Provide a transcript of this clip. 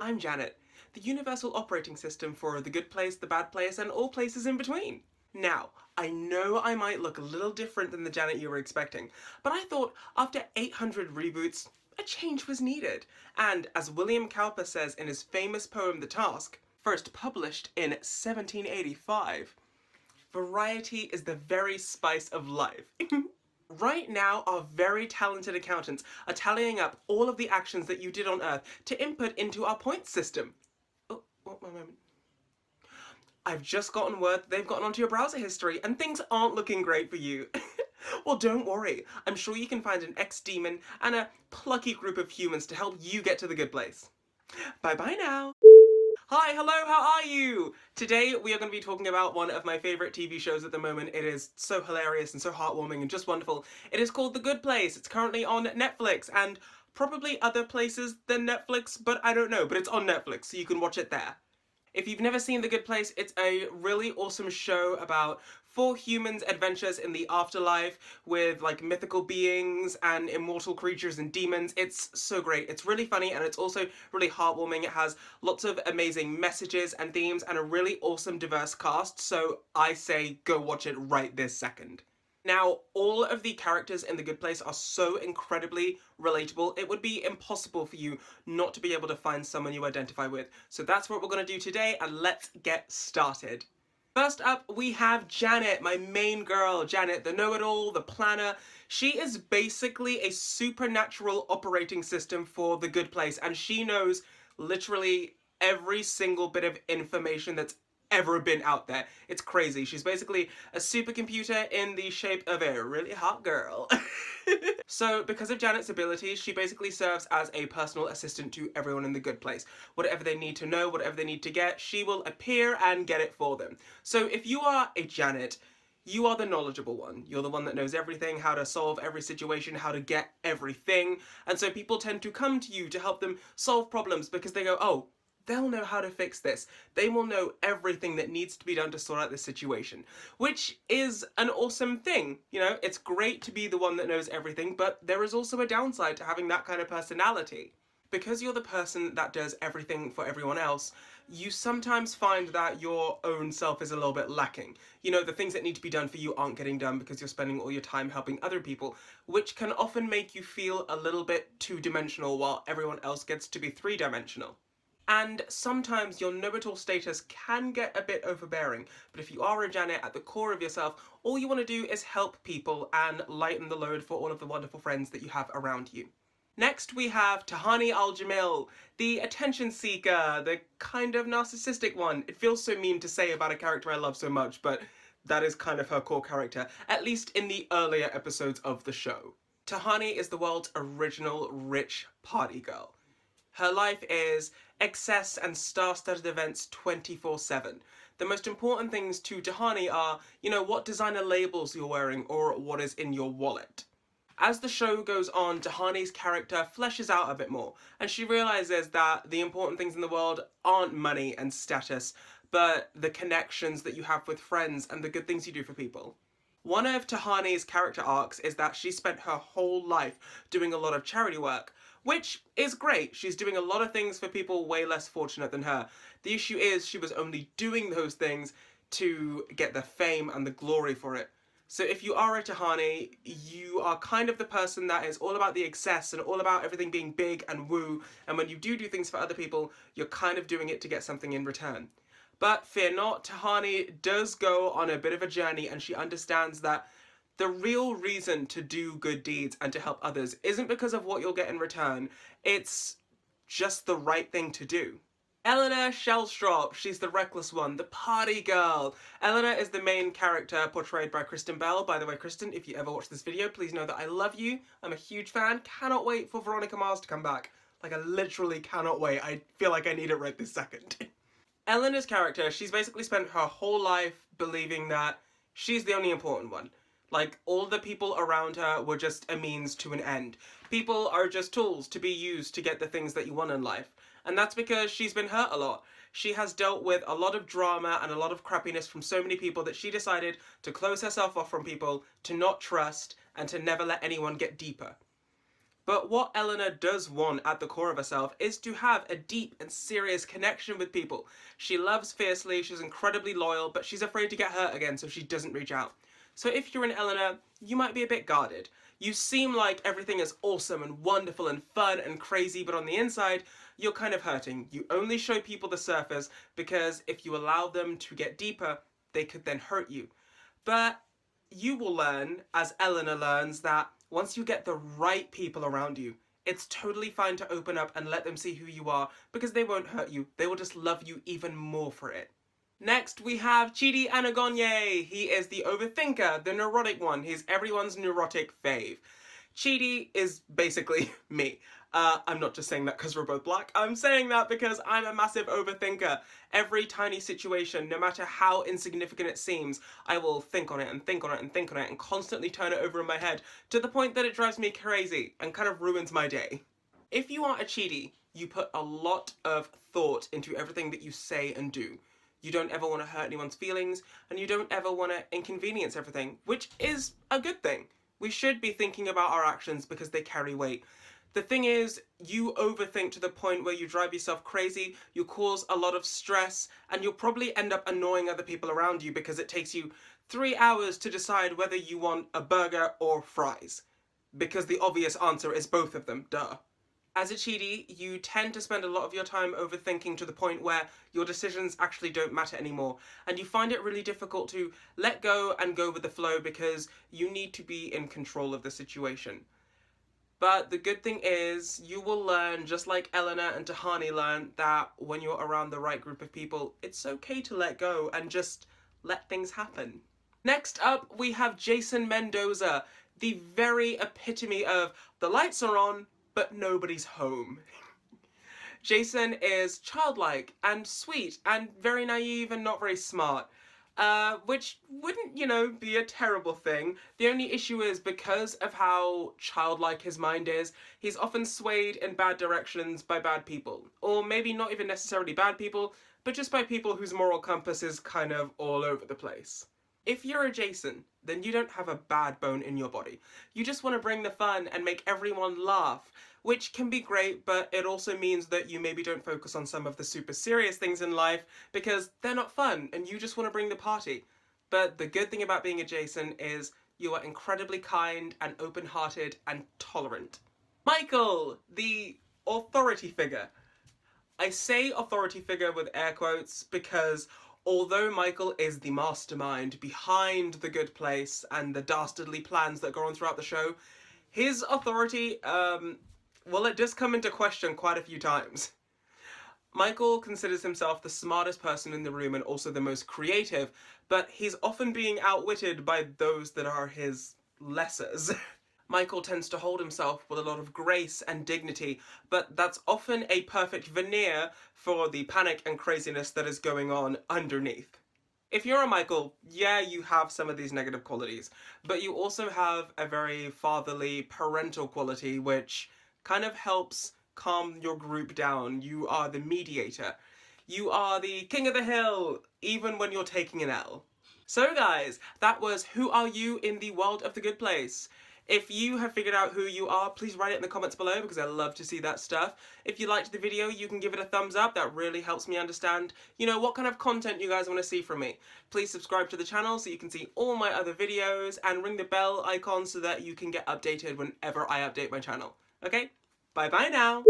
I'm Janet, the universal operating system for the good place, the bad place, and all places in between. Now, I know I might look a little different than the Janet you were expecting, but I thought after 800 reboots, a change was needed. And as William Cowper says in his famous poem The Task, first published in 1785, variety is the very spice of life. Right now, our very talented accountants are tallying up all of the actions that you did on Earth to input into our points system. Oh, one moment. I've just gotten word that they've gotten onto your browser history and things aren't looking great for you. Well, don't worry. I'm sure you can find an ex-demon and a plucky group of humans to help you get to the good place. Bye-bye now. Hi, hello, how are you? Today we are going to be talking about one of my favourite TV shows at the moment. It is so hilarious and so heartwarming and just wonderful. It is called The Good Place. It's currently on Netflix and probably other places than Netflix, but I don't know, but it's on Netflix, so you can watch it there. If you've never seen The Good Place, it's a really awesome show about four humans' adventures in the afterlife with like mythical beings and immortal creatures and demons. It's so great. It's really funny and it's also really heartwarming. It has lots of amazing messages and themes and a really awesome diverse cast, so I say go watch it right this second. Now, all of the characters in The Good Place are so incredibly relatable, it would be impossible for you not to be able to find someone you identify with. So that's what we're going to do today, and let's get started. First up, we have Janet, my main girl. Janet, the know-it-all, the planner. She is basically a supernatural operating system for The Good Place, and she knows literally every single bit of information that's ever been out there. It's crazy. She's basically a supercomputer in the shape of a really hot girl. So, because of Janet's abilities, she basically serves as a personal assistant to everyone in The Good Place. Whatever they need to know, whatever they need to get, she will appear and get it for them. So if you are a Janet, you are the knowledgeable one. You're the one that knows everything, how to solve every situation, how to get everything. And so people tend to come to you to help them solve problems because they go, oh, they'll know how to fix this. They will know everything that needs to be done to sort out this situation, which is an awesome thing. You know, it's great to be the one that knows everything, but there is also a downside to having that kind of personality. Because you're the person that does everything for everyone else, you sometimes find that your own self is a little bit lacking. You know, the things that need to be done for you aren't getting done because you're spending all your time helping other people, which can often make you feel a little bit two-dimensional while everyone else gets to be three-dimensional. And sometimes your know-it-all status can get a bit overbearing, but if you are a Janet at the core of yourself, all you want to do is help people and lighten the load for all of the wonderful friends that you have around you. Next we have Tahani Al-Jamil, the attention seeker, the kind of narcissistic one. It feels so mean to say about a character I love so much, but that is kind of her core character, at least in the earlier episodes of the show. Tahani is the world's original rich party girl. Her life is excess and star-studded events 24/7. The most important things to Tahani are, you know, what designer labels you're wearing or what is in your wallet. As the show goes on, Tahani's character fleshes out a bit more, and she realizes that the important things in the world aren't money and status, but the connections that you have with friends and the good things you do for people. One of Tahani's character arcs is that she spent her whole life doing a lot of charity work, which is great. She's doing a lot of things for people way less fortunate than her. The issue is she was only doing those things to get the fame and the glory for it. So if you are a Tahani, you are kind of the person that is all about the excess and all about everything being big and woo, and when you do things for other people, you're kind of doing it to get something in return. But fear not, Tahani does go on a bit of a journey and she understands that the real reason to do good deeds and to help others isn't because of what you'll get in return, it's just the right thing to do. Eleanor Shellstrop, she's the reckless one, the party girl. Eleanor is the main character portrayed by Kristen Bell. By the way, Kristen, if you ever watch this video, please know that I love you. I'm a huge fan. Cannot wait for Veronica Mars to come back. Like, I literally cannot wait. I feel like I need it right this second. Eleanor's character, she's basically spent her whole life believing that she's the only important one. Like, all the people around her were just a means to an end. People are just tools to be used to get the things that you want in life. And that's because she's been hurt a lot. She has dealt with a lot of drama and a lot of crappiness from so many people that she decided to close herself off from people, to not trust, and to never let anyone get deeper. But what Eleanor does want at the core of herself is to have a deep and serious connection with people. She loves fiercely, she's incredibly loyal, but she's afraid to get hurt again, so she doesn't reach out. So if you're an Eleanor, you might be a bit guarded. You seem like everything is awesome and wonderful and fun and crazy, but on the inside, you're kind of hurting. You only show people the surface because if you allow them to get deeper, they could then hurt you. But you will learn, as Eleanor learns, that once you get the right people around you, it's totally fine to open up and let them see who you are because they won't hurt you. They will just love you even more for it. Next, we have Chidi Anagonye. He is the overthinker, the neurotic one. He's everyone's neurotic fave. Chidi is basically me. I'm not just saying that because we're both black. I'm saying that because I'm a massive overthinker. Every tiny situation, no matter how insignificant it seems, I will think on it and think on it and think on it and constantly turn it over in my head to the point that it drives me crazy and kind of ruins my day. If you are a Chidi, you put a lot of thought into everything that you say and do. You don't ever want to hurt anyone's feelings, and you don't ever want to inconvenience everything, which is a good thing. We should be thinking about our actions because they carry weight. The thing is, you overthink to the point where you drive yourself crazy, you cause a lot of stress, and you'll probably end up annoying other people around you because it takes you 3 hours to decide whether you want a burger or fries. Because the obvious answer is both of them, duh. As a Chidi, you tend to spend a lot of your time overthinking to the point where your decisions actually don't matter anymore, and you find it really difficult to let go and go with the flow because you need to be in control of the situation. But the good thing is, you will learn, just like Eleanor and Tahani learned, that when you're around the right group of people, it's okay to let go and just let things happen. Next up, we have Jason Mendoza, the very epitome of the lights are on, but nobody's home. Jason is childlike and sweet and very naive and not very smart. Which wouldn't, be a terrible thing. The only issue is because of how childlike his mind is, he's often swayed in bad directions by bad people. Or maybe not even necessarily bad people, but just by people whose moral compass is kind of all over the place. If you're a Jason, then you don't have a bad bone in your body. You just want to bring the fun and make everyone laugh, which can be great, but it also means that you maybe don't focus on some of the super serious things in life because they're not fun and you just want to bring the party. But the good thing about being a Jason is you are incredibly kind and open-hearted and tolerant. Michael, the authority figure. I say authority figure with air quotes because although Michael is the mastermind behind The Good Place and the dastardly plans that go on throughout the show, his authority, it does come into question quite a few times. Michael considers himself the smartest person in the room and also the most creative, but he's often being outwitted by those that are his lessers. Michael tends to hold himself with a lot of grace and dignity, but that's often a perfect veneer for the panic and craziness that is going on underneath. If you're a Michael, yeah, you have some of these negative qualities, but you also have a very fatherly, parental quality which kind of helps calm your group down. You are the mediator. You are the king of the hill, even when you're taking an L. So guys, that was Who Are You in the World of The Good Place? If you have figured out who you are, please write it in the comments below because I love to see that stuff. If you liked the video, you can give it a thumbs up. That really helps me understand, what kind of content you guys want to see from me. Please subscribe to the channel so you can see all my other videos and ring the bell icon so that you can get updated whenever I update my channel. Okay? Bye bye now!